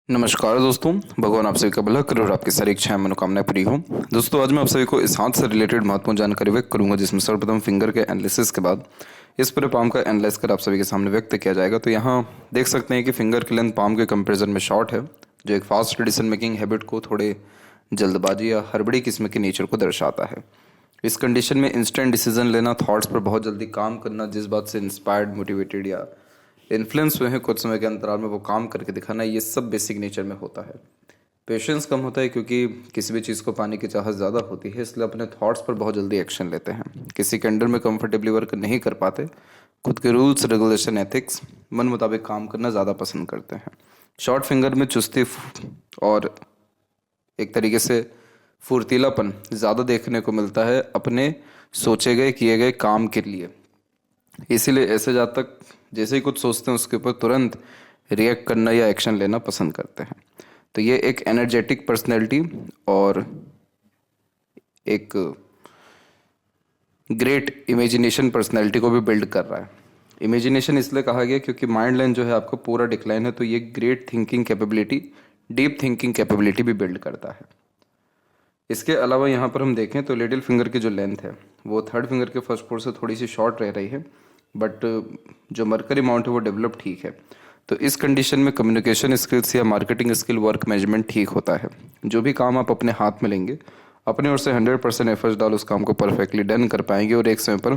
नमस्कार दोस्तों। भगवान आप सभी का भला करे और आपकी सारी इच्छाएं मनोकामनाएं पूरी हो। दोस्तों आज मैं आप सभी को इस हाथ से रिलेटेड महत्वपूर्ण जानकारी व्यक्त करूंगा, जिसमें सर्वप्रथम फिंगर के एनालिसिस के बाद इस पूरे पाम का एनालाइज कर आप सभी के सामने व्यक्त किया जाएगा। तो यहाँ देख सकते हैं कि फिंगर की लेंथ पाम के कंपेरिजन में शॉर्ट है, जो एक फास्ट डिसीजन मेकिंग हैबिट को थोड़े जल्दबाजी या हड़बड़ी किस्म के नेचर को दर्शाता है। इस कंडीशन में इंस्टेंट डिसीजन लेना, थॉट्स पर बहुत जल्दी काम करना, जिस बात से इंस्पायर्ड, मोटिवेटेड या इन्फ्लुएंस हुए हैं कुछ समय के अंतराल में वो काम करके दिखाना, ये सब बेसिक नेचर में होता है। पेशेंस कम होता है क्योंकि किसी भी चीज़ को पाने की चाहत ज़्यादा होती है, इसलिए अपने थॉट्स पर बहुत जल्दी एक्शन लेते हैं। किसी के अंडर में कंफर्टेबली वर्क नहीं कर पाते, खुद के रूल्स रेगुलेशन एथिक्स मन मुताबिक काम करना ज़्यादा पसंद करते हैं। शॉर्ट फिंगर में चुस्ती और एक तरीके से फुर्तीलापन ज़्यादा देखने को मिलता है अपने सोचे गए किए गए काम के लिए। इसीलिए ऐसे जातक जैसे ही कुछ सोचते हैं उसके ऊपर तुरंत रिएक्ट करना या एक्शन लेना पसंद करते हैं। तो ये एक एनर्जेटिक पर्सनैलिटी और एक ग्रेट इमेजिनेशन पर्सनैलिटी को भी बिल्ड कर रहा है। इमेजिनेशन इसलिए कहा गया क्योंकि माइंड लाइन जो है आपका पूरा डिक्लाइन है, तो ये great thinking capability, deep thinking capability भी बिल्ड करता है। इसके अलावा यहाँ पर हम देखें तो लिटिल फिंगर की जो लेंथ है वो थर्ड फिंगर के फर्स्ट फोर से थोड़ी सी शॉर्ट रह रही है, बट जो मरकरी अमाउंट है वो डेवलप ठीक है। तो इस कंडीशन में कम्युनिकेशन स्किल्स या मार्केटिंग स्किल, वर्क मैनेजमेंट ठीक होता है। जो भी काम आप अपने हाथ में लेंगे, अपने ओर से 100% एफर्ट्स डाल उस काम को परफेक्टली डन कर पाएंगे और एक समय पर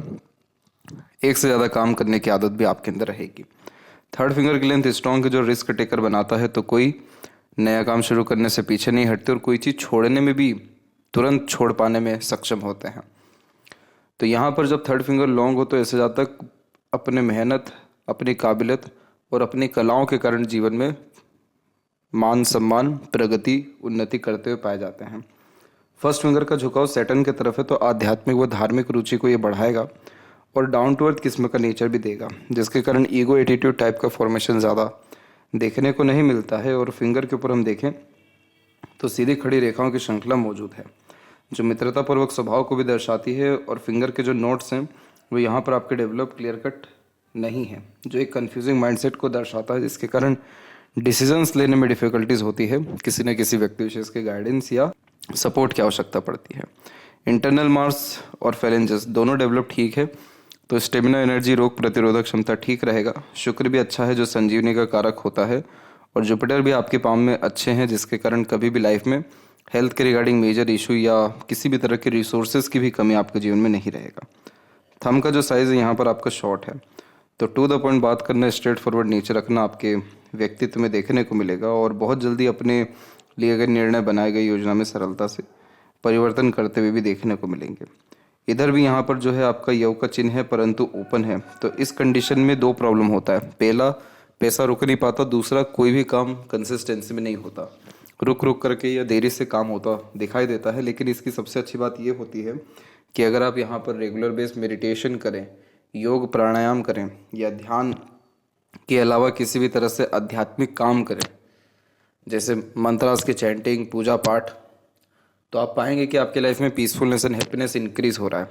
एक से ज़्यादा काम करने की आदत भी आपके अंदर रहेगी। थर्ड फिंगर की लेंथ स्ट्रॉन्ग है जो रिस्क टेकर बनाता है, तो कोई नया काम शुरू करने से पीछे नहीं हटते और कोई चीज़ छोड़ने में भी तुरंत छोड़ पाने में सक्षम होते हैं। तो यहाँ पर जब थर्ड फिंगर लॉन्ग हो तो ऐसे जातक अपने मेहनत, अपनी काबिलियत और अपनी कलाओं के कारण जीवन में मान सम्मान, प्रगति, उन्नति करते हुए पाए जाते हैं। फर्स्ट फिंगर का झुकाव सैटर्न की तरफ है, तो आध्यात्मिक व धार्मिक रुचि को ये बढ़ाएगा और डाउन टू अर्थ किस्म का नेचर भी देगा, जिसके कारण ईगो एटीट्यूड टाइप का फॉर्मेशन ज़्यादा देखने को नहीं मिलता है। और फिंगर के ऊपर हम देखें तो सीधी खड़ी रेखाओं की श्रृंखला मौजूद है जो मित्रतापूर्वक स्वभाव को भी दर्शाती है। और फिंगर के जो नोट्स हैं वो यहाँ पर आपके डेवलप क्लियर कट नहीं है, जो एक कंफ्यूजिंग माइंडसेट को दर्शाता है, जिसके कारण डिसीजंस लेने में डिफ़िकल्टीज होती है, किसी न किसी व्यक्ति विशेष के गाइडेंस या सपोर्ट की आवश्यकता पड़ती है। इंटरनल मार्स और फेलेंजेस दोनों डेवलप ठीक है, तो स्टेमिना, एनर्जी, रोग प्रतिरोधक क्षमता ठीक रहेगा। शुक्र भी अच्छा है जो संजीवनी का कारक होता है, और जुपिटर भी आपके पाम में अच्छे हैं, जिसके कारण कभी भी लाइफ में हेल्थ के रिगार्डिंग मेजर इशू या किसी भी तरह के रिसोर्सेज की भी कमी आपके जीवन में नहीं रहेगा। थंब का जो साइज़ है यहाँ पर आपका शॉर्ट है, तो टू द पॉइंट बात करना, स्ट्रेट फॉरवर्ड नेचर रखना आपके व्यक्तित्व में देखने को मिलेगा और बहुत जल्दी अपने लिए गए निर्णय, बनाए गई योजना में सरलता से परिवर्तन करते हुए भी देखने को मिलेंगे। इधर भी यहाँ पर जो है आपका यव का चिन्ह है परंतु ओपन है, तो इस कंडीशन में दो प्रॉब्लम होता है। पहला, पैसा रुक नहीं पाता। दूसरा, कोई भी काम कंसिस्टेंसी में नहीं होता, रुक रुक करके या देरी से काम होता दिखाई देता है। लेकिन इसकी सबसे अच्छी बात ये होती है कि अगर आप यहाँ पर रेगुलर बेस मेडिटेशन करें, योग प्राणायाम करें या ध्यान के अलावा किसी भी तरह से आध्यात्मिक काम करें, जैसे मंत्रास की चैंटिंग, पूजा पाठ, तो आप पाएंगे कि आपके लाइफ में पीसफुलनेस एंड हैप्पीनेस इंक्रीज हो रहा है।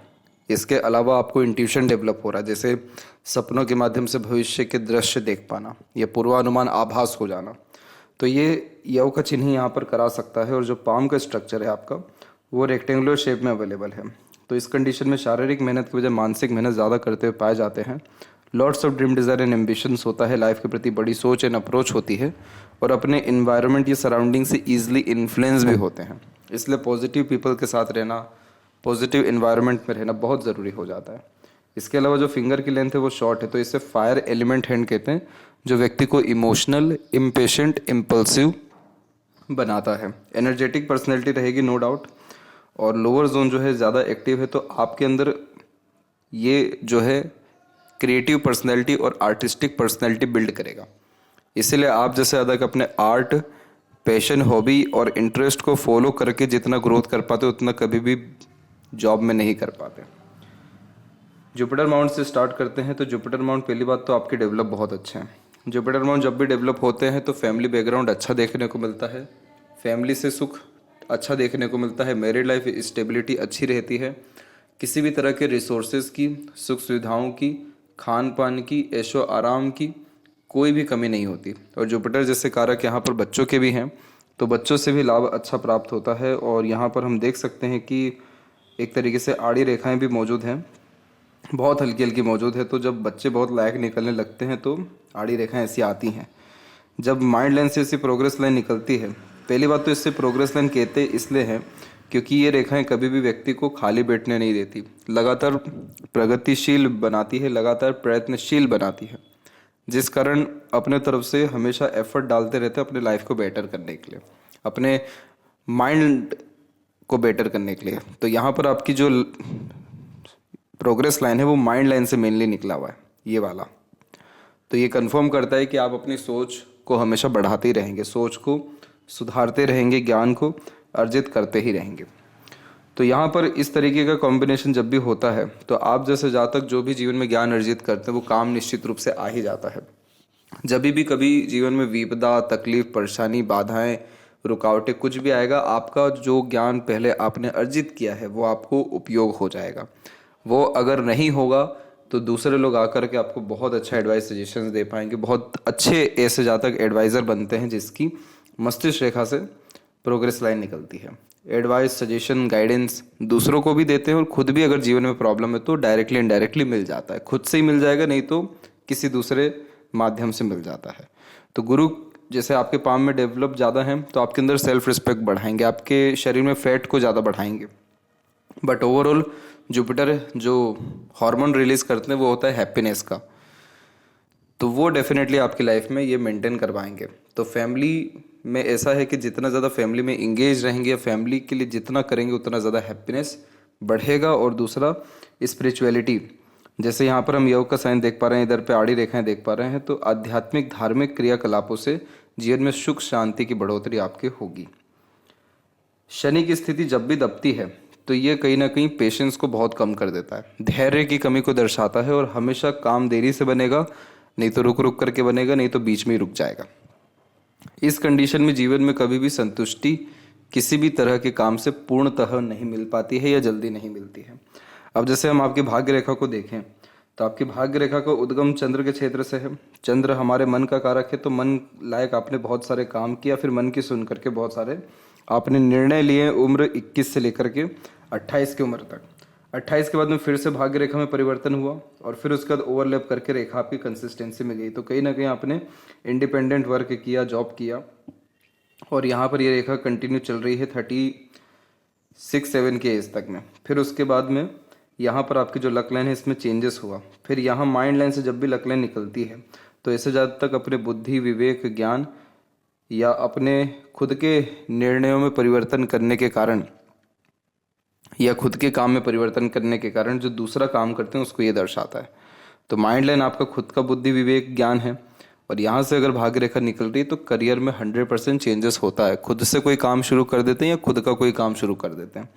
इसके अलावा आपको इंट्यूशन डेवलप हो रहा है, जैसे सपनों के माध्यम से भविष्य के दृश्य देख पाना या पूर्वानुमान आभास हो जाना। तो ये यव का चिन्ह यहाँ पर करा सकता है। और जो पाम का स्ट्रक्चर है आपका वो रेक्टेंगुलर शेप में अवेलेबल है, तो इस कंडीशन में शारीरिक मेहनत की वजह मानसिक मेहनत ज़्यादा करते हुए पाए जाते हैं। Lots of dream, desire and ambitions होता है, लाइफ के प्रति बड़ी सोच एंड अप्रोच होती है और अपने इन्वायरमेंट या सराउंडिंग से ईजिली इन्फ्लुएंस भी होते हैं। इसलिए पॉजिटिव पीपल के साथ रहना, पॉजिटिव इन्वायरमेंट में रहना बहुत ज़रूरी हो जाता है। इसके अलावा जो फिंगर की लेंथ है वो शॉर्ट है, तो इसे फायर एलिमेंट हैंड कहते हैं, जो व्यक्ति को इमोशनल, इम्पेशेंट, इम्पल्सिव बनाता है। एनर्जेटिक पर्सनैलिटी रहेगी नो डाउट, और लोअर जोन जो है ज़्यादा एक्टिव है, तो आपके अंदर ये जो है क्रिएटिव पर्सनैलिटी और आर्टिस्टिक पर्सनैलिटी बिल्ड करेगा। इसीलिए आप जैसे ज़्यादा अपने आर्ट, पैशन, हॉबी और इंटरेस्ट को फॉलो करके जितना ग्रोथ कर पाते उतना कभी भी जॉब में नहीं कर पाते। जुपिटर माउंट से स्टार्ट करते हैं, तो जुपिटर माउंट पहली बात तो आपके डेवलप बहुत अच्छे हैं। जुपिटर माउंट जब भी डेवलप होते हैं तो फैमिली बैकग्राउंड अच्छा देखने को मिलता है, फैमिली से सुख अच्छा देखने को मिलता है, मैरिड लाइफ स्टेबिलिटी अच्छी रहती है, किसी भी तरह के रिसोर्सेज की, सुख सुविधाओं की, खान पान की, ऐशो आराम की कोई भी कमी नहीं होती। और जुपिटर जैसे कारक यहाँ पर बच्चों के भी हैं, तो बच्चों से भी लाभ अच्छा प्राप्त होता है। और यहाँ पर हम देख सकते हैं कि एक तरीके से आड़ी रेखाएं भी मौजूद हैं, बहुत हल्की हल्की मौजूद है। तो जब बच्चे बहुत लायक निकलने लगते हैं तो आड़ी रेखाएं ऐसी आती हैं। जब माइंड लाइन से ऐसी प्रोग्रेस लाइन निकलती है, पहली बात तो इससे प्रोग्रेस लाइन कहते इसलिए हैं क्योंकि ये रेखाएं कभी भी व्यक्ति को खाली बैठने नहीं देती, लगातार प्रगतिशील बनाती है, लगातार प्रयत्नशील बनाती है, जिस कारण अपने तरफ से हमेशा एफर्ट डालते रहते हैं अपने लाइफ को बेटर करने के लिए, अपने माइंड को बेटर करने के लिए। तो यहाँ पर आपकी जो प्रोग्रेस लाइन है वो माइंड लाइन से मेनली निकला हुआ है, ये वाला। तो ये कंफर्म करता है कि आप अपनी सोच को हमेशा बढ़ाते ही रहेंगे, सोच को सुधारते रहेंगे, ज्ञान को अर्जित करते ही रहेंगे। तो यहाँ पर इस तरीके का कॉम्बिनेशन जब भी होता है तो आप जैसे जातक जो भी जीवन में ज्ञान अर्जित करते हैं वो काम निश्चित रूप से आ ही जाता है। जब भी कभी जीवन में विपदा, तकलीफ, परेशानी, बाधाएं, रुकावटें कुछ भी आएगा, आपका जो ज्ञान पहले आपने अर्जित किया है वो आपको उपयोग हो जाएगा। वो अगर नहीं होगा तो दूसरे लोग आकर के आपको बहुत अच्छा एडवाइस, सजेशंस दे पाएंगे। बहुत अच्छे ऐसे जातक एडवाइज़र बनते हैं जिसकी मस्तिष्क रेखा से प्रोग्रेस लाइन निकलती है। एडवाइस, सजेशन, गाइडेंस दूसरों को भी देते हैं और खुद भी अगर जीवन में प्रॉब्लम है तो डायरेक्टली इनडायरेक्टली मिल जाता है। खुद से ही मिल जाएगा, नहीं तो किसी दूसरे माध्यम से मिल जाता है। तो गुरु जैसे आपके पाम में डेवलप ज़्यादा है तो आपके अंदर सेल्फ रिस्पेक्ट बढ़ाएंगे, आपके शरीर में फैट को ज़्यादा बढ़ाएंगे। बट ओवरऑल जुपिटर जो हार्मोन रिलीज करते हैं वो होता है हैप्पीनेस का, तो वो डेफिनेटली आपकी लाइफ में ये मेंटेन करवाएंगे। तो फैमिली में ऐसा है कि जितना ज़्यादा फैमिली में इंगेज रहेंगे या फैमिली के लिए जितना करेंगे उतना ज़्यादा हैप्पीनेस बढ़ेगा। और दूसरा स्पिरिचुअलिटी, जैसे यहाँ पर हम योग का साइन देख पा रहे हैं, इधर पे आड़ी रेखाएं देख पा रहे हैं, तो आध्यात्मिक धार्मिक क्रियाकलापों से जीवन में सुख शांति की बढ़ोतरी आपके होगी। शनि की स्थिति जब भी दबती है तो ये कहीं ना कहीं पेशेंस को बहुत कम कर देता है, धैर्य की कमी को दर्शाता है, और हमेशा काम देरी से बनेगा, नहीं तो रुक रुक करके बनेगा, नहीं तो बीच में ही रुक जाएगा। इस कंडीशन में जीवन में कभी भी संतुष्टि किसी भी तरह के काम से पूर्णतः नहीं मिल पाती है या जल्दी नहीं मिलती है। अब जैसे हम आपकी भाग्य रेखा को देखें तो आपकी भाग्य रेखा का उद्गम चंद्र के क्षेत्र से है। चंद्र हमारे मन का कारक है, तो मन लायक आपने बहुत सारे काम किया, फिर मन की सुन करके बहुत सारे आपने निर्णय लिए उम्र 21 से लेकर के 28 की उम्र तक। 28 के बाद में फिर से भाग्य रेखा में परिवर्तन हुआ और फिर उसके बाद ओवरलैप करके रेखा आपकी कंसिस्टेंसी में गई। तो कहीं ना कहीं आपने इंडिपेंडेंट वर्क किया, जॉब किया, और यहाँ पर ये रेखा कंटिन्यू चल रही है 36-7 के एज तक में। फिर उसके बाद में यहाँ पर आपकी जो लक लाइन है इसमें चेंजेस हुआ। फिर यहाँ माइंड लाइन से जब भी लक लाइन निकलती है तो ऐसे ज़्यादा तक अपने बुद्धि, विवेक, ज्ञान या अपने खुद के निर्णयों में परिवर्तन करने के कारण या खुद के काम में परिवर्तन करने के कारण जो दूसरा काम करते हैं उसको ये दर्शाता है। तो माइंड लाइन आपका खुद का बुद्धि, विवेक, ज्ञान है, और यहाँ से अगर भाग्य रेखा निकल रही है तो करियर में 100% चेंजेस होता है। खुद से कोई काम शुरू कर देते हैं या खुद का कोई काम शुरू कर देते हैं।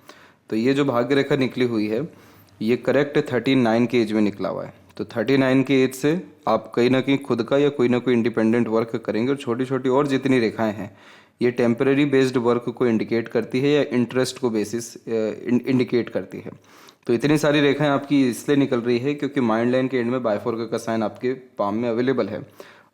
तो ये जो भाग्य रेखा निकली हुई है ये करेक्ट 39 के एज में निकला हुआ है। तो 39 के एज से आप कहीं ना कहीं खुद का या कोई ना कोई इंडिपेंडेंट वर्क करेंगे। और छोटी छोटी और जितनी रेखाएं हैं ये टेम्पररी बेस्ड वर्क को इंडिकेट करती है या इंटरेस्ट को बेसिस इंडिकेट करती है। तो इतनी सारी रेखाएं आपकी इसलिए निकल रही है क्योंकि माइंड लाइन के एंड में बायफोर्क का साइन आपके पाम में अवेलेबल है।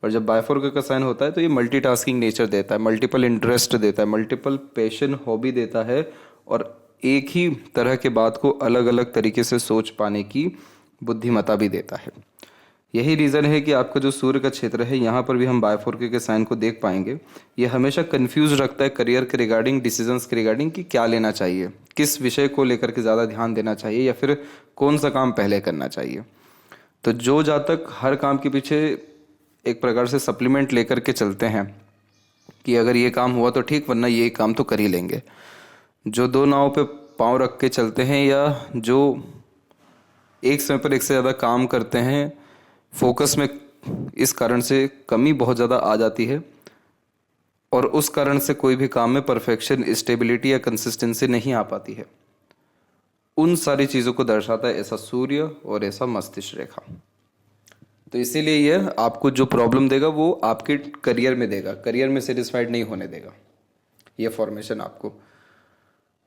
और जब बायफोर्क का साइन होता है तो ये मल्टीटास्किंग नेचर देता है, मल्टीपल इंटरेस्ट देता है, मल्टीपल पैशन, हॉबी देता है, और एक ही तरह के बात को अलग अलग तरीके से सोच पाने की बुद्धिमत्ता भी देता है। यही रीज़न है कि आपका जो सूर्य का क्षेत्र है यहाँ पर भी हम बायफोर्क के साइन को देख पाएंगे। ये हमेशा कंफ्यूज रखता है करियर के रिगार्डिंग, डिसीजंस के रिगार्डिंग कि क्या लेना चाहिए, किस विषय को लेकर के ज़्यादा ध्यान देना चाहिए या फिर कौन सा काम पहले करना चाहिए। तो जो जातक हर काम के पीछे एक प्रकार से सप्लीमेंट लेकर के चलते हैं कि अगर ये काम हुआ तो ठीक, वरना ये काम तो कर ही लेंगे, जो दो नाव पे पाँव रख के चलते हैं या जो एक समय पर एक से ज़्यादा काम करते हैं, फोकस में इस कारण से कमी बहुत ज़्यादा आ जाती है और उस कारण से कोई भी काम में परफेक्शन, स्टेबिलिटी या कंसिस्टेंसी नहीं आ पाती है। उन सारी चीज़ों को दर्शाता है ऐसा सूर्य और ऐसा मस्तिष्क रेखा। तो इसीलिए यह आपको जो प्रॉब्लम देगा वो आपके करियर में देगा, करियर में सेटिस्फाइड नहीं होने देगा ये फॉर्मेशन आपको,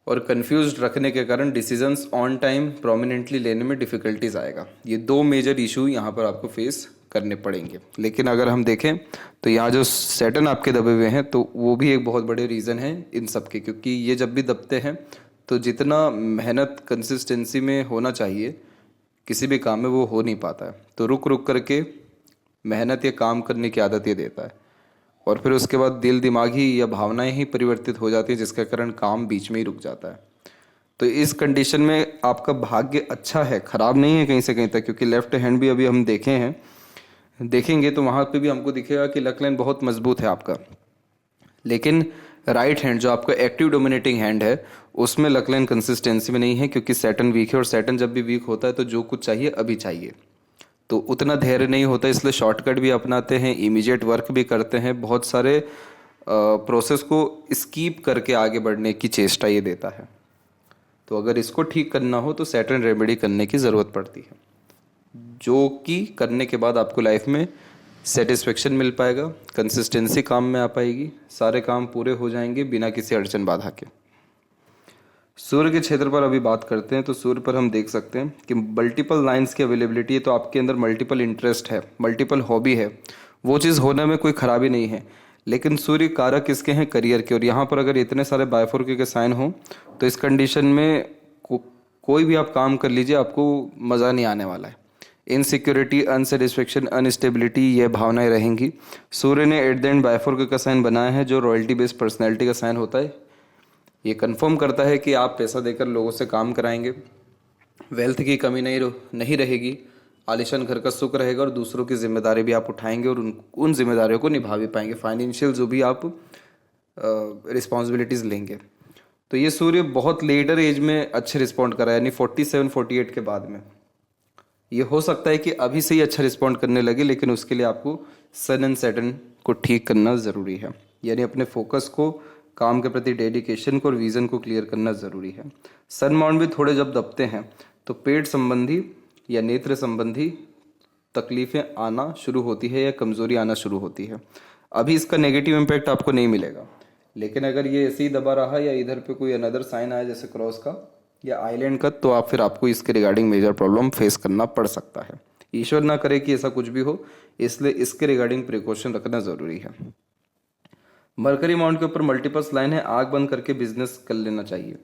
और कंफ्यूज्ड रखने के कारण डिसीजंस ऑन टाइम प्रोमिनेंटली लेने में डिफिकल्टीज आएगा। ये दो मेजर इशू यहाँ पर आपको फेस करने पड़ेंगे। लेकिन अगर हम देखें तो यहाँ जो सैटर्न आपके दबे हुए हैं तो वो भी एक बहुत बड़े रीज़न है इन सब के, क्योंकि ये जब भी दबते हैं तो जितना मेहनत कंसिस्टेंसी में होना चाहिए किसी भी काम में वो हो नहीं पाता है। तो रुक रुक करके मेहनत या काम करने की आदत ये देता है, और फिर उसके बाद दिल दिमाग ही या भावनाएं ही परिवर्तित हो जाती हैं, जिसके कारण काम बीच में ही रुक जाता है। तो इस कंडीशन में आपका भाग्य अच्छा है, खराब नहीं है कहीं से कहीं तक, क्योंकि लेफ्ट हैंड भी अभी हम देखेंगे तो वहाँ पे भी हमको दिखेगा कि लक लाइन बहुत मजबूत है आपका। लेकिन राइट हैंड जो आपका एक्टिव डोमिनेटिंग हैंड है उसमें लक लाइन कंसिस्टेंसी में नहीं है, क्योंकि सैटर्न वीक है, और सैटर्न जब भी वीक होता है तो जो कुछ चाहिए अभी चाहिए, तो उतना धैर्य नहीं होता, इसलिए शॉर्टकट भी अपनाते हैं, इमीडिएट वर्क भी करते हैं, बहुत सारे प्रोसेस को स्कीप करके आगे बढ़ने की चेष्टा ये देता है। तो अगर इसको ठीक करना हो तो सैटर्न रेमेडी करने की ज़रूरत पड़ती है, जो कि करने के बाद आपको लाइफ में सेटिस्फेक्शन मिल पाएगा, कंसिस्टेंसी काम में आ पाएगी, सारे काम पूरे हो जाएंगे बिना किसी अड़चन बाधा के। सूर्य के क्षेत्र पर अभी बात करते हैं तो सूर्य पर हम देख सकते हैं कि मल्टीपल लाइंस की अवेलेबिलिटी है, तो आपके अंदर मल्टीपल इंटरेस्ट है, मल्टीपल हॉबी है, वो चीज़ होने में कोई खराबी नहीं है। लेकिन सूर्य कारक किसके हैं? करियर के। और यहाँ पर अगर इतने सारे बायफोर के साइन हो तो इस कंडीशन में कोई भी आप काम कर लीजिए आपको मज़ा नहीं आने वाला है। इनसिक्योरिटी, अनसेटिस्फेक्शन, अनस्टेबिलिटी ये भावनाएं रहेंगी। सूर्य ने एट द एंड बायफोर का साइन बनाया है, जो रॉयल्टी बेस्ड पर्सनैलिटी का साइन होता है। ये कंफर्म करता है कि आप पैसा देकर लोगों से काम कराएंगे, वेल्थ की कमी नहीं रहेगी, आलिशान घर का सुख रहेगा, और दूसरों की जिम्मेदारी भी आप उठाएंगे और उन जिम्मेदारियों को निभा भी पाएंगे, फाइनेंशियल जो भी आप रिस्पॉन्सिबिलिटीज़ लेंगे। तो ये सूर्य बहुत लेटर एज में अच्छे रिस्पॉन्ड करा है, यानी 47-48 के बाद में। ये हो सकता है कि अभी से ही अच्छा रिस्पॉन्ड करने लगे, लेकिन उसके लिए आपको सन एंड सैटर्न को ठीक करना ज़रूरी है, यानी अपने फोकस को, काम के प्रति डेडिकेशन को और विज़न को क्लियर करना ज़रूरी है। सन माउंट भी थोड़े जब दबते हैं तो पेट संबंधी या नेत्र संबंधी तकलीफ़ें आना शुरू होती है या कमज़ोरी आना शुरू होती है। अभी इसका नेगेटिव इम्पैक्ट आपको नहीं मिलेगा, लेकिन अगर ये ऐसे ही दबा रहा या इधर पे कोई अनदर साइन आया जैसे क्रॉस का या आइलैंड का, तो आप फिर आपको इसके रिगार्डिंग मेजर प्रॉब्लम फेस करना पड़ सकता है। ईश्वर ना करे कि ऐसा कुछ भी हो, इसलिए इसके रिगार्डिंग प्रिकॉशन रखना ज़रूरी है। मरकरी माउंट के ऊपर मल्टीपल्स लाइन है, आग बंद करके बिजनेस कर लेना चाहिए,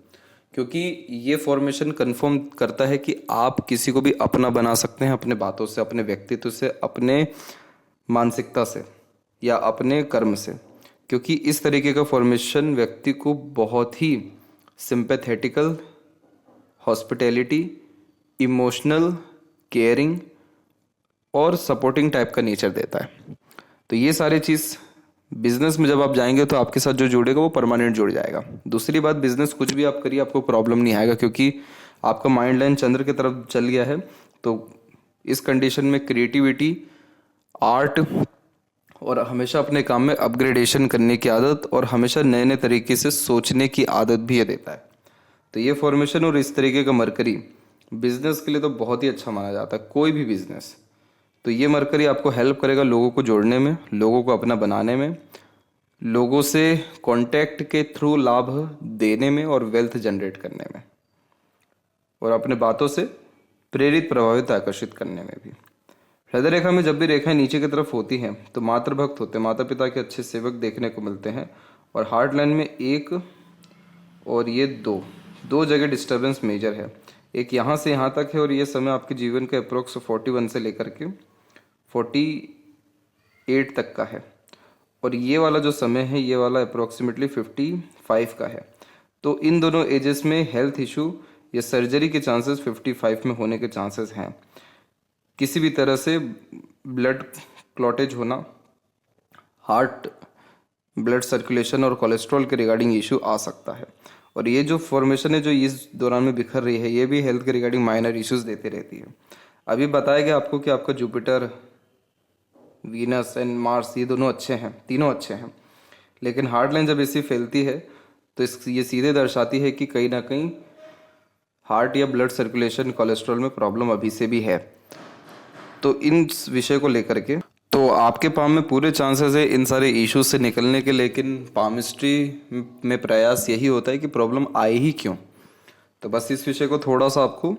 क्योंकि ये फॉर्मेशन कंफर्म करता है कि आप किसी को भी अपना बना सकते हैं अपने बातों से, अपने व्यक्तित्व से, अपने मानसिकता से या अपने कर्म से। क्योंकि इस तरीके का फॉर्मेशन व्यक्ति को बहुत ही सिंपैथेटिकल, हॉस्पिटैलिटी, इमोशनल, केयरिंग और सपोर्टिंग टाइप का नेचर देता है। तो ये सारी चीज़ बिजनेस में जब आप जाएंगे तो आपके साथ जो जुड़ेगा वो परमानेंट जुड़ जाएगा। दूसरी बात, बिजनेस कुछ भी आप करिए आपको प्रॉब्लम नहीं आएगा, क्योंकि आपका माइंड लाइन चंद्र की तरफ चल गया है। तो इस कंडीशन में क्रिएटिविटी, आर्ट और हमेशा अपने काम में अपग्रेडेशन करने की आदत और हमेशा नए नए तरीके से सोचने की आदत भी ये देता है। तो ये फॉर्मेशन और इस तरीके का मरकरी बिजनेस के लिए तो बहुत ही अच्छा माना जाता है, कोई भी बिजनेस। तो ये मरकरी आपको हेल्प करेगा लोगों को जोड़ने में, लोगों को अपना बनाने में, लोगों से कांटेक्ट के थ्रू लाभ देने में और वेल्थ जनरेट करने में, और अपने बातों से प्रेरित, प्रभावित, आकर्षित करने में भी। हृदय रेखा में जब भी रेखाएं नीचे की तरफ होती हैं तो मातृभक्त होते हैं, माता पिता के अच्छे सेवक देखने को मिलते हैं। और हार्ट लाइन में एक और ये दो जगह डिस्टर्बेंस मेजर है। एक यहाँ से यहाँ तक है, और ये समय आपके जीवन का अप्रोक्स 41 से लेकर के 48 तक का है, और ये वाला जो समय है ये वाला अप्रोक्सीमेटली 55 का है। तो इन दोनों एजेस में हेल्थ इशू या सर्जरी के चांसेस 55 में होने के चांसेस हैं। किसी भी तरह से ब्लड क्लॉटेज होना, हार्ट ब्लड सर्कुलेशन और कोलेस्ट्रॉल के रिगार्डिंग इशू आ सकता है। और ये जो फॉर्मेशन है जो इस दौरान में बिखर रही है, ये भी हेल्थ के रिगार्डिंग माइनर इश्यूज देते रहती है। अभी बताया गया आपको कि आपका जुपिटर, वीनस एंड मार्स ये दोनों अच्छे हैं, तीनों अच्छे हैं, लेकिन हार्ट लाइन जब ऐसी फैलती है तो ये सीधे दर्शाती है कि कहीं ना कहीं हार्ट या ब्लड सर्कुलेशन, कोलेस्ट्रॉल में प्रॉब्लम अभी से भी है। तो इन विषय को लेकर के तो आपके पाम में पूरे चांसेस है इन सारे इश्यूज से निकलने के, लेकिन पामिस्ट्री में प्रयास यही होता है कि प्रॉब्लम आए ही क्यों। तो बस इस विषय को थोड़ा सा आपको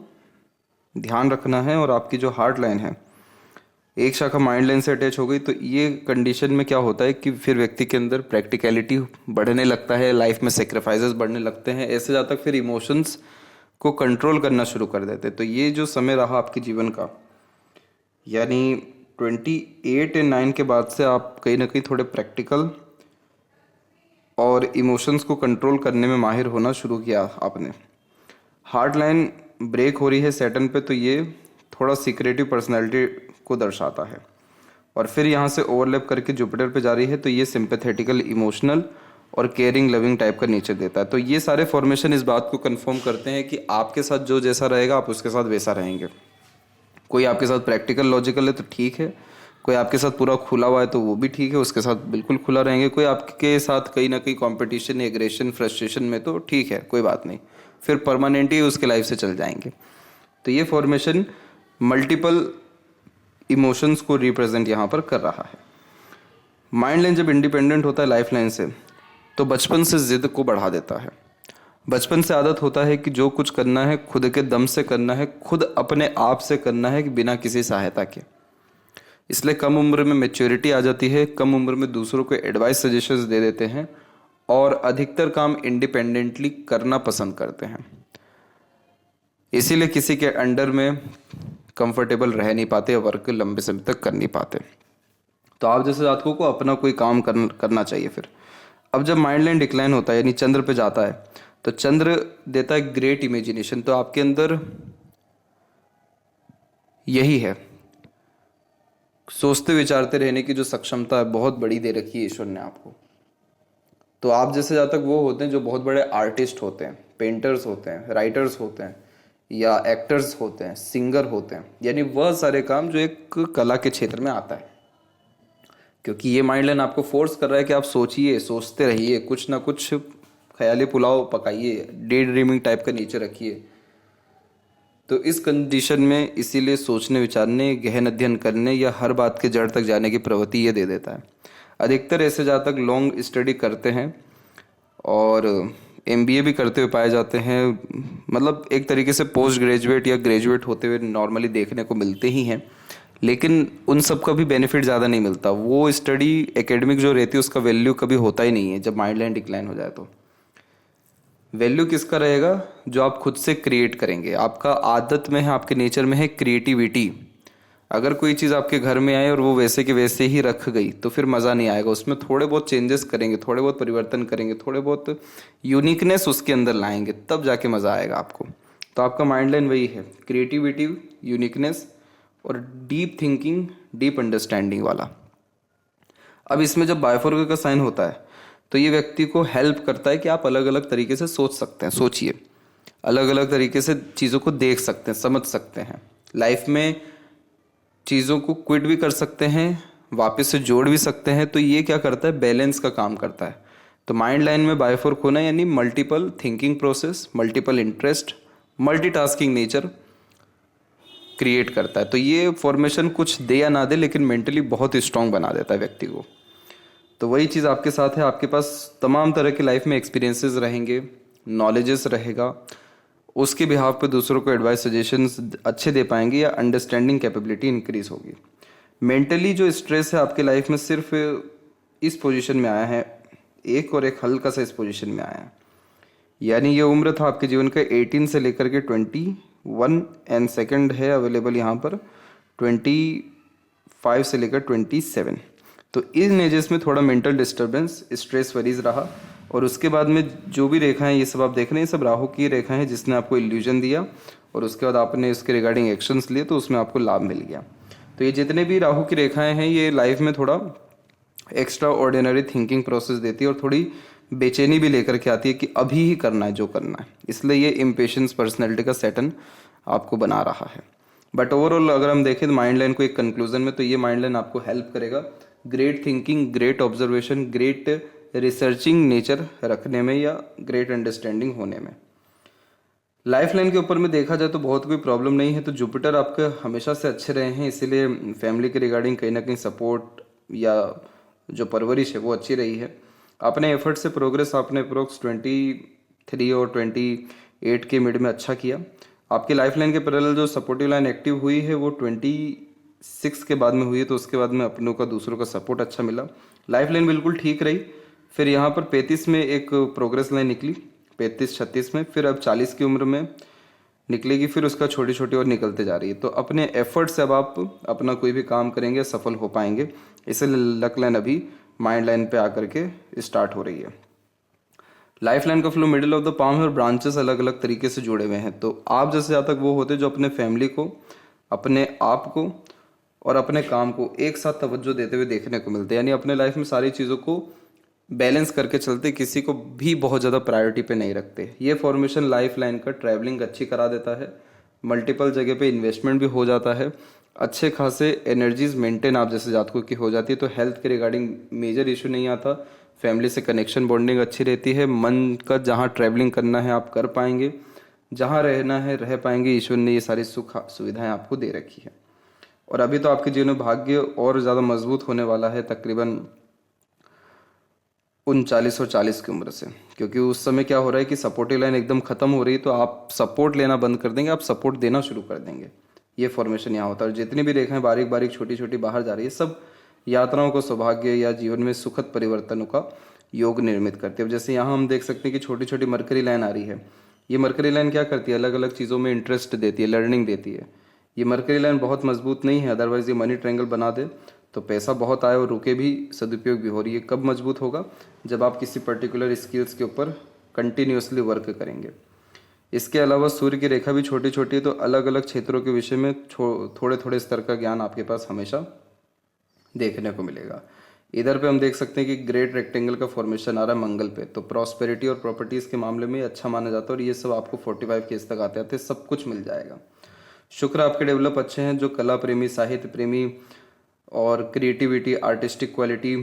ध्यान रखना है, और आपकी जो हार्ट लाइन है एक शाखा माइंड लाइन से अटैच हो गई, तो ये कंडीशन में क्या होता है कि फिर व्यक्ति के अंदर प्रैक्टिकलिटी बढ़ने लगता है, लाइफ में सेक्रीफाइसेस बढ़ने लगते हैं, ऐसे जहाँ तक फिर इमोशंस को कंट्रोल करना शुरू कर देते हैं। तो ये जो समय रहा आपके जीवन का, यानी 28 और 9 के बाद से आप कहीं ना कहीं थोड़े प्रैक्टिकल और इमोशंस को कंट्रोल करने में माहिर होना शुरू किया आपने। हार्ट लाइन ब्रेक हो रही है सैटर्न पे, तो ये थोड़ा सीक्रेटिव पर्सनैलिटी को दर्शाता है। और फिर यहाँ से ओवरलैप करके जुपिटर पे जा रही है, तो ये सिंपैथेटिकल, इमोशनल और केयरिंग, लविंग टाइप का नेचर देता है। तो ये सारे फॉर्मेशन इस बात को कंफर्म करते हैं कि आपके साथ जो जैसा रहेगा आप उसके साथ वैसा रहेंगे। कोई आपके साथ प्रैक्टिकल लॉजिकल है तो ठीक है, कोई आपके साथ पूरा खुला हुआ है तो वो भी ठीक है, उसके साथ बिल्कुल खुला रहेंगे। कोई आपके साथ कहीं ना कहीं कंपटीशन, एग्रेशन, फ्रस्ट्रेशन में तो ठीक है, कोई बात नहीं, फिर परमानेंट ही उसके लाइफ से चल जाएंगे। तो ये फॉर्मेशन मल्टीपल इमोशंस को रिप्रेजेंट यहाँ पर कर रहा है। माइंड लाइन जब इंडिपेंडेंट होता है लाइफ लाइन से, तो बचपन से जिद को बढ़ा देता है। बचपन से आदत होता है कि जो कुछ करना है खुद के दम से करना है, खुद अपने आप से करना है, कि बिना किसी सहायता के। इसलिए कम उम्र में मैच्योरिटी आ जाती है, कम उम्र में दूसरों को एडवाइस, सजेशंस दे देते हैं और अधिकतर काम इंडिपेंडेंटली करना पसंद करते हैं। इसीलिए किसी के अंडर में कंफर्टेबल रह नहीं पाते, वर्क लंबे समय तक कर नहीं पाते। तो आप जैसे जातकों को अपना कोई काम करना चाहिए। फिर अब जब माइंड लाइन डिक्लाइन होता है, यानी चंद्र पे जाता है, तो चंद्र देता है ग्रेट इमेजिनेशन। तो आपके अंदर यही है, सोचते विचारते रहने की जो क्षमता है बहुत बड़ी दे रखी है ईश्वर ने आपको। तो आप जैसे जातक वो होते हैं जो बहुत बड़े आर्टिस्ट होते हैं, पेंटर्स होते हैं, राइटर्स होते हैं, या एक्टर्स होते हैं, सिंगर होते हैं, यानी वह सारे काम जो एक कला के क्षेत्र में आता है। क्योंकि ये माइंड लाइन आपको फोर्स कर रहा है कि आप सोचिए, सोचते रहिए, कुछ ना कुछ ख्याली पुलाव पकाइए, डे ड्रीमिंग टाइप का नेचर रखिए। तो इस कंडीशन में इसीलिए सोचने, विचारने, गहन अध्ययन करने या हर बात के जड़ तक जाने की प्रवृत्ति ये दे देता है। अधिकतर ऐसे जातक लॉन्ग स्टडी करते हैं और एमबीए भी करते हुए पाए जाते हैं। मतलब एक तरीके से पोस्ट ग्रेजुएट या ग्रेजुएट होते हुए नॉर्मली देखने को मिलते ही हैं, लेकिन उन सब का भी बेनिफिट ज़्यादा नहीं मिलता। वो स्टडी एकेडमिक जो रहती है उसका वैल्यू कभी होता ही नहीं है जब माइंड लाइन डिक्लाइन हो जाए। तो वैल्यू किसका रहेगा? जो आप खुद से क्रिएट करेंगे। आपका आदत में है, आपके नेचर में है क्रिएटिविटी। अगर कोई चीज़ आपके घर में आए और वो वैसे के वैसे ही रख गई तो फिर मज़ा नहीं आएगा। उसमें थोड़े बहुत चेंजेस करेंगे, थोड़े बहुत परिवर्तन करेंगे, थोड़े बहुत यूनिकनेस उसके अंदर लाएंगे, तब जाके मज़ा आएगा आपको। तो आपका माइंड लाइन वही है, क्रिएटिविटी, यूनिकनेस और डीप थिंकिंग, डीप अंडरस्टैंडिंग वाला। अब इसमें जब बायोफोर्क का साइन होता है तो ये व्यक्ति को हेल्प करता है कि आप अलग अलग तरीके से सोच सकते हैं। सोचिए, अलग अलग तरीके से चीज़ों को देख सकते हैं, समझ सकते हैं। लाइफ में चीज़ों को क्विट भी कर सकते हैं, वापस से जोड़ भी सकते हैं। तो ये क्या करता है? बैलेंस का काम करता है। तो माइंड लाइन में बायोफोर्क होना यानी multiple thinking process, multiple interest, multitasking nature create करता है। तो ये फॉर्मेशन कुछ दे या ना दे, लेकिन मेंटली बहुत स्ट्रांग बना देता है व्यक्ति को। तो वही चीज़ आपके साथ है। आपके पास तमाम तरह के लाइफ में एक्सपीरियंसेस रहेंगे, नॉलेजेस रहेगा, उसके बिहाफ पे दूसरों को एडवाइस, सजेशंस अच्छे दे पाएंगे या अंडरस्टैंडिंग कैपेबिलिटी इंक्रीज होगी। मेंटली जो स्ट्रेस है आपके लाइफ में सिर्फ इस पोजीशन में आया है एक, और एक हल्का सा इस पोजीशन में आया है। यानी ये उम्र था आपके जीवन का 18 से लेकर के 21 एंड सेकंड है अवेलेबल यहाँ पर 25 से लेकर 27। तो इन एजेस में थोड़ा मेंटल डिस्टर्बेंस, स्ट्रेस, वरीज रहा। और उसके बाद में जो भी रेखाएं ये सब आप देख रहे हैं, ये सब राहु की रेखाएं हैं जिसने आपको इल्यूजन दिया, और उसके बाद आपने इसके रिगार्डिंग एक्शंस लिए तो उसमें आपको लाभ मिल गया। तो ये जितने भी राहु की रेखाएं हैं ये लाइफ में थोड़ा एक्स्ट्रा ऑर्डिनरी थिंकिंग प्रोसेस देती है और थोड़ी बेचैनी भी लेकर के आती है कि अभी ही करना है जो करना है। इसलिए ये इम्पेशंस पर्सनैलिटी का सेटन आपको बना रहा है। बट ओवरऑल अगर हम देखें माइंड लाइन को एक कंक्लूजन में, तो ये माइंड लाइन आपको हेल्प करेगा great thinking, great observation, great researching nature रखने में या ग्रेट अंडरस्टैंडिंग होने में। लाइफ लाइन के ऊपर में देखा जाए तो बहुत कोई प्रॉब्लम नहीं है। तो जुपिटर आपके हमेशा से अच्छे रहे हैं, इसीलिए फैमिली के रिगार्डिंग कहीं ना कहीं सपोर्ट या जो परवरिश है वो अच्छी रही है। अपने एफर्ट से प्रोग्रेस आपने अप्रोक्स 23 और 28 के मिड में अच्छा किया। आपकी लाइफ लाइन के पैरेलल जो सपोर्टिव लाइन एक्टिव हुई है वो 20 6 के बाद में हुई है, तो उसके बाद में अपनों का दूसरों का सपोर्ट अच्छा मिला, लाइफ लाइन बिल्कुल ठीक रही। फिर यहाँ पर 35 में एक प्रोग्रेस लाइन निकली, 35-36 में, फिर अब 40 की उम्र में निकलेगी, फिर उसका छोटी छोटी और निकलते जा रही है। तो अपने एफर्ट से अब आप अपना कोई भी काम करेंगे सफल हो पाएंगे। इसलिए लक लाइन अभी माइंड लाइन पे आकर के स्टार्ट हो रही है। लाइफ लाइन का flow middle of the palm है और ब्रांचेस अलग अलग तरीके से जुड़े हुए हैं। तो आप जैसे जातक वो होते हैं जो अपने फैमिली को, अपने आप को और अपने काम को एक साथ तवज्जो देते हुए देखने को मिलते हैं, यानी अपने लाइफ में सारी चीज़ों को बैलेंस करके चलते, किसी को भी बहुत ज़्यादा प्रायोरिटी पे नहीं रखते। ये फॉर्मेशन लाइफ लाइन का ट्रैवलिंग अच्छी करा देता है, मल्टीपल जगह पे इन्वेस्टमेंट भी हो जाता है, अच्छे खासे एनर्जीज मेंटेन आप जैसे जातकों की हो जाती है। तो हेल्थ के रिगार्डिंग मेजर इशू नहीं आता, फैमिली से कनेक्शन बॉन्डिंग अच्छी रहती है, मन का जहाँ ट्रैवलिंग करना है आप कर पाएंगे, जहाँ रहना है रह पाएंगे। ईश्वर ने ये सारी सुख सुविधाएं आपको दे रखी है। और अभी तो आपके जीवन में भाग्य और ज़्यादा मजबूत होने वाला है तकरीबन 39 और 40 की उम्र से, क्योंकि उस समय क्या हो रहा है कि सपोर्टिव लाइन एकदम खत्म हो रही है, तो आप सपोर्ट लेना बंद कर देंगे, आप सपोर्ट देना शुरू कर देंगे। ये फॉर्मेशन यहाँ होता है। और जितनी भी रेखाएं बारीक बारीक छोटी छोटी बाहर जा रही है, सब यात्राओं को सौभाग्य या जीवन में सुखद परिवर्तनों का योग निर्मित करती है। अब जैसे यहाँ हम देख सकते हैं कि छोटी छोटी मरकरी लाइन आ रही है। ये मरकरी लाइन क्या करती है, अलग अलग चीज़ों में इंटरेस्ट देती है, लर्निंग देती है। ये मरकरी लाइन बहुत मजबूत नहीं है, अदरवाइज ये मनी ट्रायंगल बना दे तो पैसा बहुत आए और रुके भी, सदुपयोग भी हो रही है। कब मजबूत होगा, जब आप किसी पर्टिकुलर स्किल्स के ऊपर कंटिन्यूसली वर्क करेंगे। इसके अलावा सूर्य की रेखा भी छोटी छोटी है, तो अलग अलग क्षेत्रों के विषय में थोड़े थोड़े स्तर का ज्ञान आपके पास हमेशा देखने को मिलेगा। इधर पे हम देख सकते हैं कि ग्रेट रेक्टेंगल का फॉर्मेशन आ रहा है मंगल पे, तो प्रॉस्पेरिटी और प्रॉपर्टीज़ के मामले में अच्छा माना जाता है। और ये सब आपको 45 केस तक आते आते सब कुछ मिल जाएगा। शुक्र आपके डेवलप अच्छे हैं, जो कला प्रेमी, साहित्य प्रेमी और creativity, artistic quality,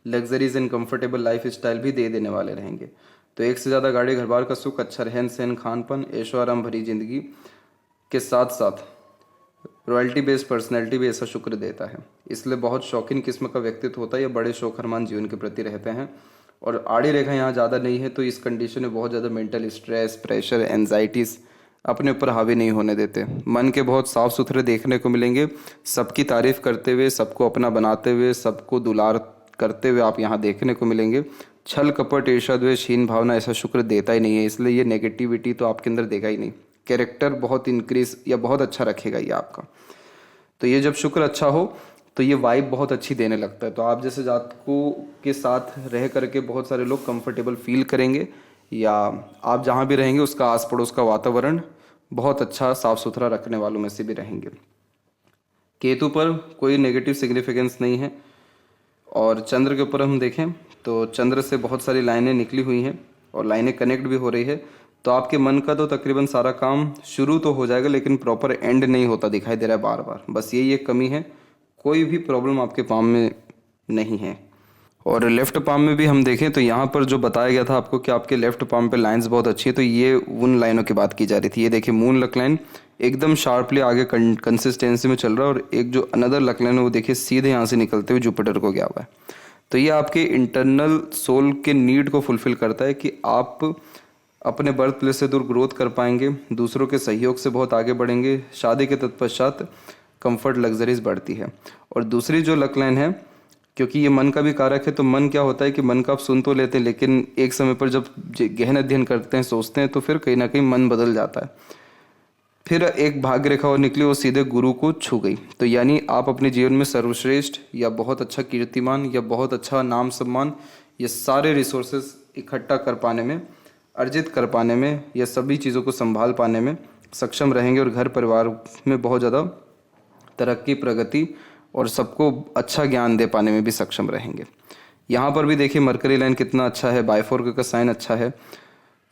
luxuries and comfortable life style भी दे देने वाले रहेंगे। तो एक से ज़्यादा गाड़ी, घर बार का सुख, अच्छा रहन सहन, खानपान, ऐशो आराम भरी जिंदगी के साथ साथ रॉयल्टी बेस्ड पर्सनैलिटी भी ऐसा शुक्र देता है। इसलिए बहुत शौकीन किस्म का व्यक्तित्व होता है या बड़े शौक अरमान जीवन के प्रति रहते हैं। और आड़ी रेखा यहाँ ज़्यादा नहीं है, तो इस कंडीशन में बहुत ज़्यादा मेंटल स्ट्रेस, प्रेशर, एनजाइटीज़ अपने ऊपर हावी नहीं होने देते। मन के बहुत साफ सुथरे देखने को मिलेंगे, सबकी तारीफ करते हुए, सबको अपना बनाते हुए, सबको दुलार करते हुए आप यहाँ देखने को मिलेंगे। छल कपट, ईर्ष्या, द्वेष, हीन भावना ऐसा शुक्र देता ही नहीं है, इसलिए ये नेगेटिविटी तो आपके अंदर देगा ही नहीं। कैरेक्टर बहुत इंक्रीज या बहुत अच्छा रखेगा ये आपका। तो ये जब शुक्र अच्छा हो तो ये वाइब बहुत अच्छी देने लगता है। तो आप जैसे जातकों के साथ रह करके बहुत सारे लोग कंफर्टेबल फील करेंगे, या आप जहाँ भी रहेंगे उसका आस पड़ोस का वातावरण बहुत अच्छा साफ सुथरा रखने वालों में से भी रहेंगे। केतु पर कोई नेगेटिव सिग्निफिकेंस नहीं है। और चंद्र के ऊपर हम देखें तो चंद्र से बहुत सारी लाइनें निकली हुई हैं और लाइनें कनेक्ट भी हो रही है। तो आपके मन का तो तकरीबन सारा काम शुरू तो हो जाएगा, लेकिन प्रॉपर एंड नहीं होता दिखाई दे रहा है बार बार। बस यही एक कमी है, कोई भी प्रॉब्लम आपके पाम में नहीं है। और लेफ्ट पाम में भी हम देखें तो यहाँ पर जो बताया गया था आपको कि आपके लेफ्ट पाम पे लाइंस बहुत अच्छी है, तो ये उन लाइनों की बात की जा रही थी। ये देखिए मून लक लाइन एकदम शार्पली आगे कंसिस्टेंसी में चल रहा है, और एक जो अनदर लक लाइन है वो देखिए सीधे यहाँ से निकलते हुए जुपिटर को गया हुआ है। तो ये आपके इंटरनल सोल के नीड को फुलफिल करता है कि आप अपने बर्थ प्लेस से दूर ग्रोथ कर पाएंगे, दूसरों के सहयोग से बहुत आगे बढ़ेंगे, शादी के तत्पश्चात कंफर्ट लग्जरीज बढ़ती है। और दूसरी जो लक लाइन है, क्योंकि ये मन का भी कारक है, तो मन क्या होता है कि मन का आप सुन तो लेते हैं, लेकिन एक समय पर जब गहन अध्ययन करते हैं, सोचते हैं, तो फिर कहीं ना कहीं मन बदल जाता है। फिर एक भाग्य रेखा और निकली, वो सीधे गुरु को छू गई। तो यानी आप अपने जीवन में सर्वश्रेष्ठ या बहुत अच्छा कीर्तिमान या बहुत अच्छा नाम सम्मान, ये सारे रिसोर्सेज इकट्ठा कर पाने में, अर्जित कर पाने में, या सभी चीज़ों को संभाल पाने में सक्षम रहेंगे, और घर परिवार में बहुत ज़्यादा तरक्की, प्रगति और सबको अच्छा ज्ञान दे पाने में भी सक्षम रहेंगे। यहाँ पर भी देखिए मरकरी लाइन कितना अच्छा है, बायफोर्क का साइन अच्छा है।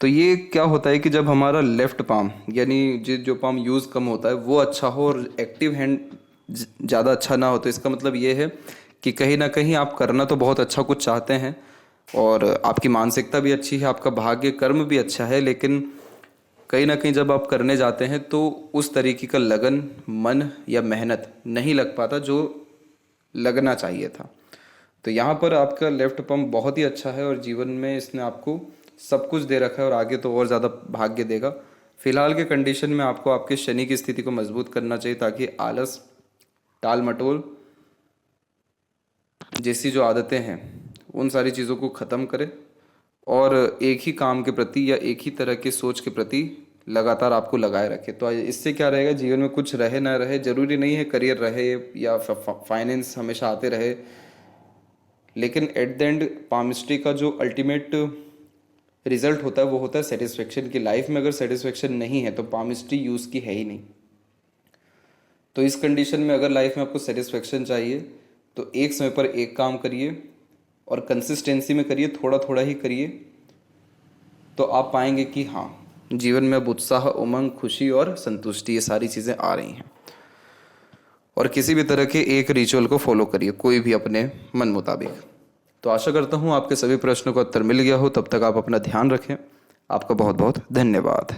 तो ये क्या होता है कि जब हमारा लेफ्ट पाम, यानी जो पाम यूज़ कम होता है वो अच्छा हो और एक्टिव हैंड ज़्यादा अच्छा ना हो, तो इसका मतलब ये है कि कहीं ना कहीं आप करना तो बहुत अच्छा कुछ चाहते हैं, और आपकी मानसिकता भी अच्छी है, आपका भाग्य कर्म भी अच्छा है, लेकिन कहीं ना कहीं जब आप करने जाते हैं तो उस तरीके का लगन, मन या मेहनत नहीं लग पाता जो लगना चाहिए था। तो यहाँ पर आपका लेफ्ट पम्प बहुत ही अच्छा है, और जीवन में इसने आपको सब कुछ दे रखा है, और आगे तो और ज़्यादा भाग्य देगा। फिलहाल के कंडीशन में आपको आपके शनि की स्थिति को मजबूत करना चाहिए, ताकि आलस टाल मटोल जैसी जो आदतें हैं उन सारी चीज़ों को ख़त्म करें और एक ही काम के प्रति या एक ही तरह की सोच के प्रति लगातार आपको लगाए रखे। तो इससे क्या रहेगा, जीवन में कुछ रहे ना रहे, जरूरी नहीं है करियर रहे या फाइनेंस हमेशा आते रहे, लेकिन एट द एंड पामिस्ट्री का जो अल्टीमेट रिजल्ट होता है वो होता है सेटिस्फेक्शन की। लाइफ में अगर सेटिस्फेक्शन नहीं है तो पामिस्ट्री यूज़ की है ही नहीं। तो इस कंडीशन में अगर लाइफ में आपको सेटिस्फेक्शन चाहिए तो एक समय पर एक काम करिए और कंसिस्टेंसी में करिए, थोड़ा थोड़ा ही करिए, तो आप पाएंगे कि हाँ, जीवन में अब उत्साह, उमंग, खुशी और संतुष्टि ये सारी चीज़ें आ रही हैं। और किसी भी तरह के एक रिचुअल को फॉलो करिए, कोई भी अपने मन मुताबिक। तो आशा करता हूँ आपके सभी प्रश्नों का उत्तर मिल गया हो। तब तक आप अपना ध्यान रखें। आपका बहुत बहुत धन्यवाद।